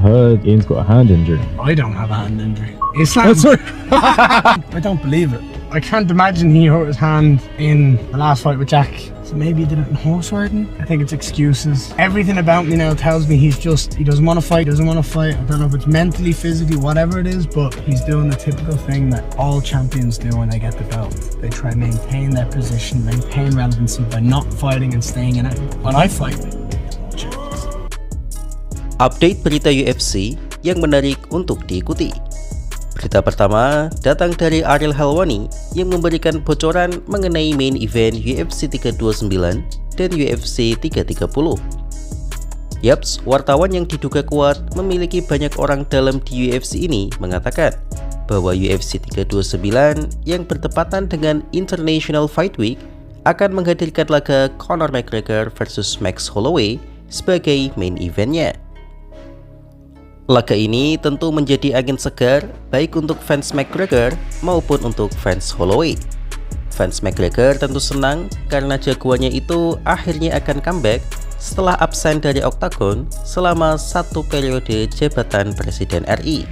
heard Ian's got a hand injury. I don't have a hand injury. Islam. I don't believe it. I can't imagine he hurt his hand in the last fight with Jack. So maybe he did it in horse riding. I think it's excuses. Everything about me now tells me he doesn't want to fight, I don't know if it's mentally, physically, whatever it is, but he's doing the typical thing that all champions do when they get the belt. They try to maintain their position, maintain relevancy by not fighting and staying in it. When I fight, update berita UFC yang menarik untuk diikuti. Berita pertama datang dari Ariel Helwani yang memberikan bocoran mengenai main event UFC 329 dan UFC 330. Yaps, wartawan yang diduga kuat memiliki banyak orang dalam di UFC ini mengatakan bahwa UFC 329 yang bertepatan dengan International Fight Week akan menghadirkan laga Conor McGregor versus Max Holloway sebagai main eventnya. Laga ini tentu menjadi angin segar baik untuk fans McGregor maupun untuk fans Holloway. Fans McGregor tentu senang karena jagoannya itu akhirnya akan comeback setelah absen dari Octagon selama 1 periode jabatan Presiden RI.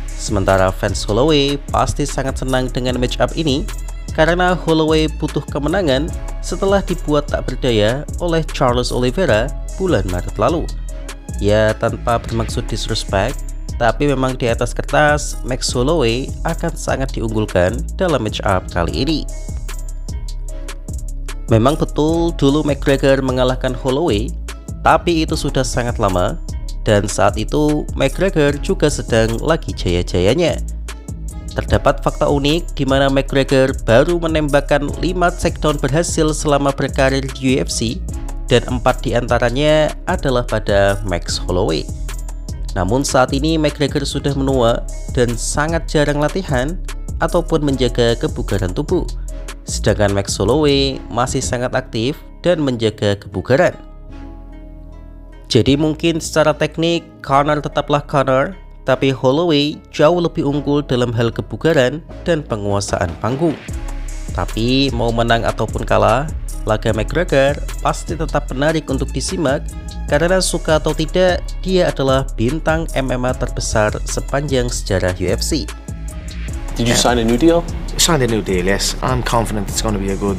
Sementara fans Holloway pasti sangat senang dengan match up ini karena Holloway butuh kemenangan setelah dibuat tak berdaya oleh Charles Oliveira bulan Maret lalu. Ya, tanpa bermaksud disrespect, tapi memang di atas kertas Max Holloway akan sangat diunggulkan dalam match up kali ini. Memang betul dulu McGregor mengalahkan Holloway, tapi itu sudah sangat lama dan saat itu McGregor juga sedang lagi jaya-jayanya. Terdapat fakta unik di mana McGregor baru menembakkan 5 takedown berhasil selama berkarir di UFC dan 4 diantaranya adalah pada Max Holloway. Namun saat ini McGregor sudah menua dan sangat jarang latihan ataupun menjaga kebugaran tubuh. Sedangkan Max Holloway masih sangat aktif dan menjaga kebugaran. Jadi mungkin secara teknik Conor tetaplah Conor, tapi Holloway jauh lebih unggul dalam hal kebugaran dan penguasaan panggung. Tapi mau menang ataupun kalah, laga McGregor pasti tetap menarik untuk disimak karena suka atau tidak dia adalah bintang MMA terbesar sepanjang sejarah UFC. Did you sign a new deal? Signed a new deal, yes. I'm confident it's going to be a good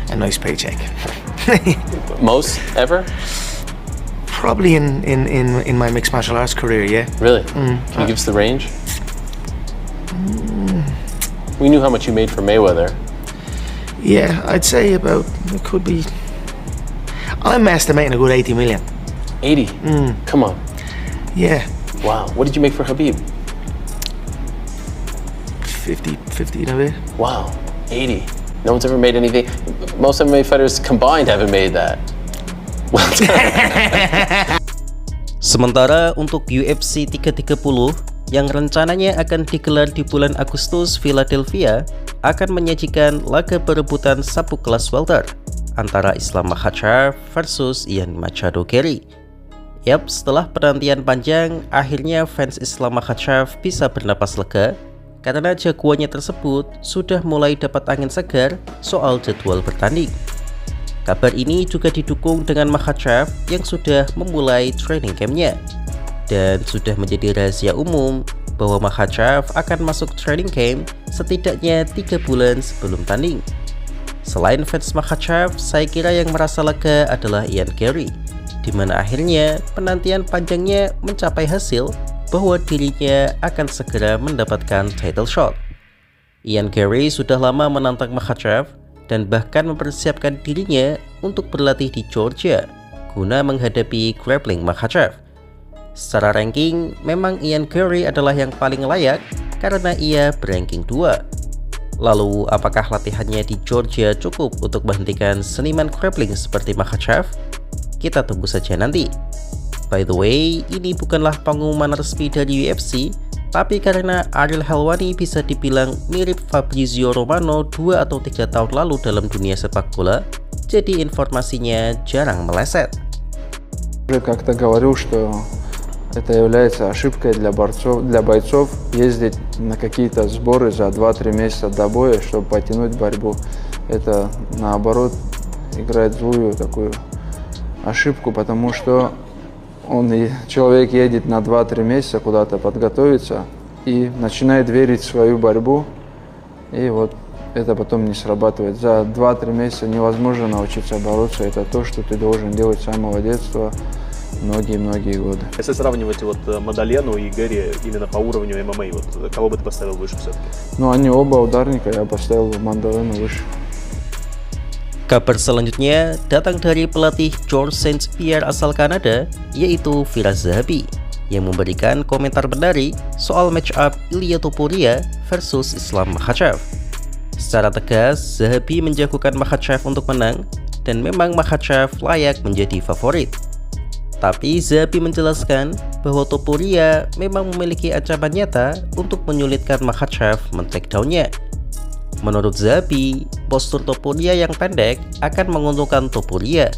and nice paycheck. Most ever? Probably in my mixed martial arts career, yeah. Really? Can you give us the range? We knew how much you made for Mayweather. Yeah, I'd say about, it could be, I'm estimating a good 80 million. 80? Come on. Yeah. Wow. What did you make for Khabib? 50 in a bit. Wow. 80. No one's ever made anything. Most MMA fighters combined haven't made that. Sementara untuk UFC 330 yang rencananya akan digelar di bulan Agustus Philadelphia akan menyajikan laga perebutan sabuk kelas welter antara Islam Makhachev versus Ian Machado Garry. Yap, setelah penantian panjang, akhirnya fans Islam Makhachev bisa bernapas lega karena jagoannya tersebut sudah mulai dapat angin segar soal jadwal bertanding. Kabar ini juga didukung dengan Makhachev yang sudah memulai training camp-nya. Dan sudah menjadi rahasia umum bahwa Makhachev akan masuk training camp setidaknya 3 bulan sebelum tanding. Selain fans Makhachev, saya kira yang merasa lega adalah Ian Garry, di mana akhirnya penantian panjangnya mencapai hasil bahwa dirinya akan segera mendapatkan title shot. Ian Garry sudah lama menantang Makhachev dan bahkan mempersiapkan dirinya untuk berlatih di Georgia guna menghadapi grappling Makhachev. Secara ranking, memang Ian Garry adalah yang paling layak karena ia beranking 2. Lalu, apakah latihannya di Georgia cukup untuk menghentikan seniman grappling seperti Makhachev? Kita tunggu saja nanti. By the way, ini bukanlah pengumuman resmi dari UFC, tapi karena Ariel Helwani bisa dibilang mirip Fabrizio Romano 2 atau 3 tahun lalu dalam dunia sepak bola, jadi informasinya jarang meleset. Как-то говорил, что это является ошибкой для бойцов ездить на какие-то сборы за 2-3 месяца до боя, чтобы потянуть борьбу. Это наоборот играет злую такую ошибку, потому что человек едет на 2-3 месяца куда-то подготовиться и начинает верить в свою борьбу, и вот это потом не срабатывает. За 2-3 месяца невозможно научиться бороться, это то, что ты должен делать с самого детства многие-многие годы. Если сравнивать вот Мадалену и Гэри именно по уровню ММА, вот кого бы ты поставил выше все-таки? Ну, они оба ударника, я поставил Мадалену выше. Kabar selanjutnya datang dari pelatih George St. Pierre asal Kanada, yaitu Firas Zahabi, yang memberikan komentar menarik soal match-up Ilia Topuria versus Islam Makhachev. Secara tegas, Zahabi menjagokan Makhachev untuk menang, dan memang Makhachev layak menjadi favorit. Tapi Zahabi menjelaskan bahwa Topuria memang memiliki ancaman nyata untuk menyulitkan Makhachev men-takedown-nya. Menurut Zahabi, postur Topuria yang pendek akan menguntungkan Topuria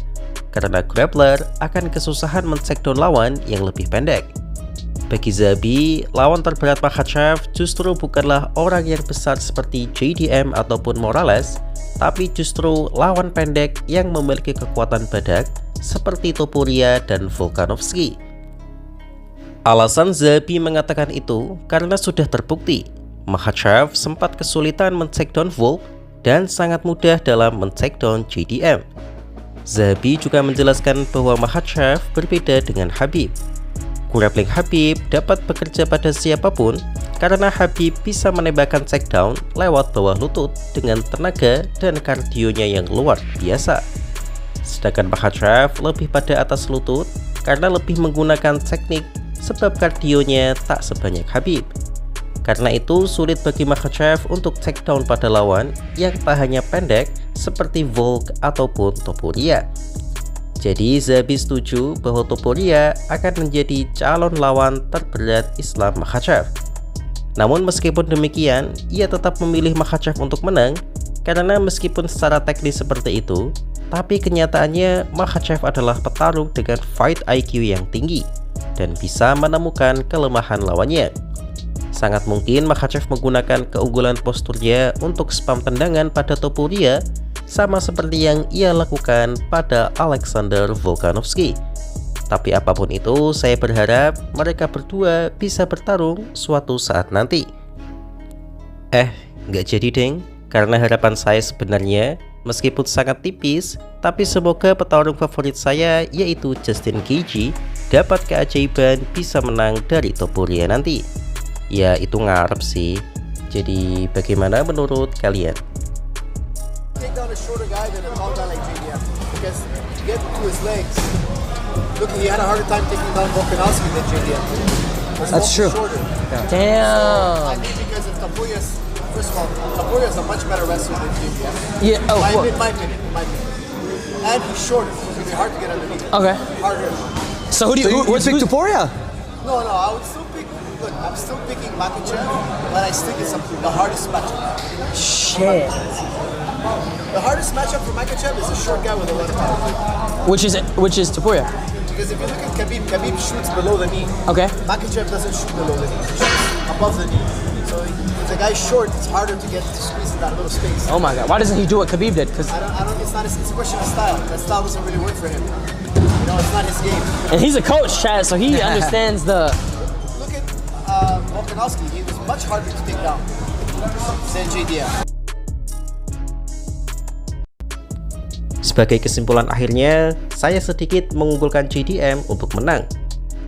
karena grappler akan kesusahan men-takedown lawan yang lebih pendek. Bagi Zahabi, lawan terberat Makhachev justru bukanlah orang yang besar seperti JDM ataupun Morales, tapi justru lawan pendek yang memiliki kekuatan badak seperti Topuria dan Volkanovski. Alasan Zahabi mengatakan itu karena sudah terbukti Makhachev sempat kesulitan men-takedown Volk dan sangat mudah dalam men-takedown JDM. Zahabi juga menjelaskan bahwa Makhachev berbeda dengan Khabib. Grappling Khabib dapat bekerja pada siapapun karena Khabib bisa menembakkan takedown lewat bawah lutut dengan tenaga dan kardionya yang luar biasa. Sedangkan Makhachev lebih pada atas lutut karena lebih menggunakan teknik sebab kardionya tak sebanyak Khabib. Karena itu sulit bagi Makhachev untuk takedown pada lawan yang tak hanya pendek seperti Volk ataupun Topuria. Jadi Zahabi setuju bahwa Topuria akan menjadi calon lawan terberat Islam Makhachev. Namun meskipun demikian, ia tetap memilih Makhachev untuk menang karena meskipun secara teknis seperti itu, tapi kenyataannya Makhachev adalah petarung dengan fight IQ yang tinggi dan bisa menemukan kelemahan lawannya. Sangat mungkin Makhachev menggunakan keunggulan posturnya untuk spam tendangan pada Topuria, sama seperti yang ia lakukan pada Alexander Volkanovski. Tapi apapun itu, saya berharap mereka berdua bisa bertarung suatu saat nanti. Nggak jadi deng, karena harapan saya sebenarnya meskipun sangat tipis, tapi semoga petarung favorit saya yaitu Justin Gaethje dapat keajaiban bisa menang dari Topuria nanti. Ya itu ngarep sih. Jadi bagaimana menurut kalian? Take down a shorter guy than a tall guy like JDM because to get to his legs. Look, he had a harder time taking down Volkanovski than JDM. That's true. Damn. I think because of Topuria's. First of all, Topuria is a much better wrestler than JDM. Yeah. Oh. In my opinion. And he's shorter, so it's gonna be hard to get underneath. Okay. Harder. So who would pick Topuria? No, I would still pick. Look, I'm still picking Makhachev, but I still think it's the hardest matchup. Shit. The hardest matchup for Makhachev is a short guy with a lot of power. Which is Topuria? Because if you look at Khabib shoots below the knee. Okay. Makhachev doesn't shoot below the knee. He shoots above the knee. So if the guy's short, it's harder to get to squeeze in that little space. Oh my god. Why doesn't he do what Khabib did? Because I don't. It's a question of style. That style doesn't really work for him. You know, it's not his game. and he's a coach, Chad, so he understands the. Look at Volkanovski. He was much harder to take down than JDM. Sebagai kesimpulan akhirnya, saya sedikit mengunggulkan JDM untuk menang,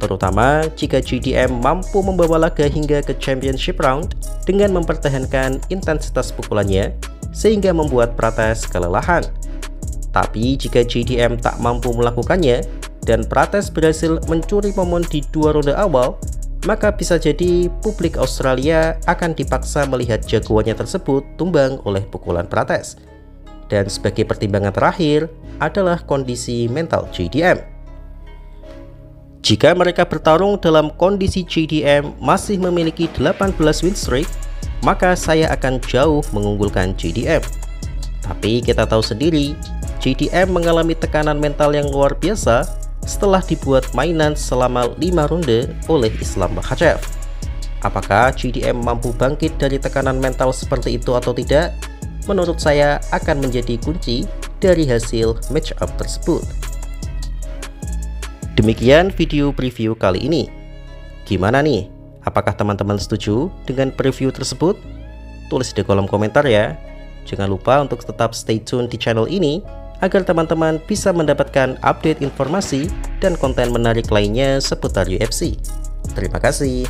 terutama jika JDM mampu membawa laga hingga ke championship round dengan mempertahankan intensitas pukulannya sehingga membuat Prates kelelahan. Tapi jika JDM tak mampu melakukannya dan Prates berhasil mencuri momen di 2 ronde awal, maka bisa jadi publik Australia akan dipaksa melihat jagoannya tersebut tumbang oleh pukulan Prates. Dan sebagai pertimbangan terakhir adalah kondisi mental JDM. Jika mereka bertarung dalam kondisi JDM masih memiliki 18 win streak, maka saya akan jauh mengunggulkan JDM. Tapi kita tahu sendiri, JDM mengalami tekanan mental yang luar biasa setelah dibuat mainan selama 5 ronde oleh Islam Makhachev. Apakah JDM mampu bangkit dari tekanan mental seperti itu atau tidak? Menurut saya akan menjadi kunci dari hasil match up tersebut. Demikian video preview kali ini. Gimana nih? Apakah teman-teman setuju dengan preview tersebut? Tulis di kolom komentar ya. Jangan lupa untuk tetap stay tune di channel ini agar teman-teman bisa mendapatkan update informasi dan konten menarik lainnya seputar UFC. Terima kasih.